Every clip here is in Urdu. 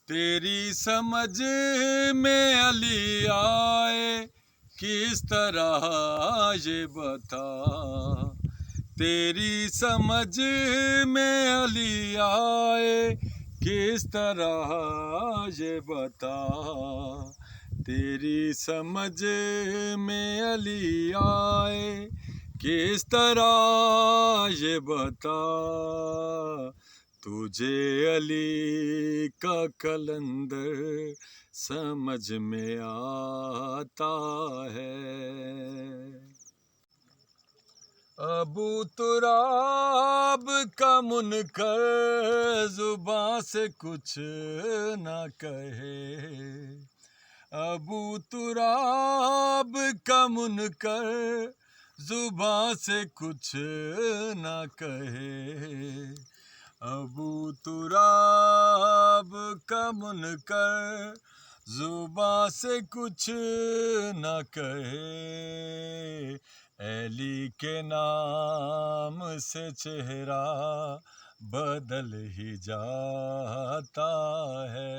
تیری سمجھ میں علی آئے کس طرح یہ بتا، تیری سمجھ میں علی آئے کس طرح یہ بتا، تیری سمجھ میں علی آئے کس طرح یہ بتا، تجھے علی کا کلندر سمجھ میں آتا ہے۔ ابو تراب کا منکر زباں سے کچھ نہ کہے، ابو تراب کا منکر زباں سے کچھ نہ کہے، ابو تراب کا منکر زباں سے کچھ نہ کہے، علی کے نام سے چہرہ بدل ہی جاتا ہے۔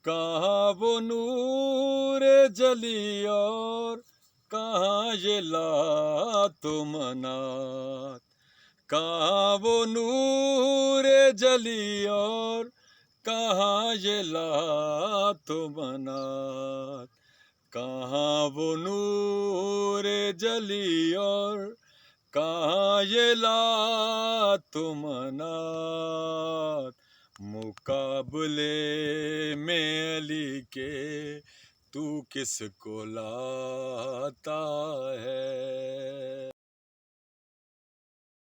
کہاں وہ نور جلی اور کہاں یہ لات و منات، کہاں وہ نور جلی اور کہاں یہ لات و منات، کہاں وہ نور جلی اور کہاں یہ لات و منات، مقابلے میں علی کے تو کس کو لاتا ہے۔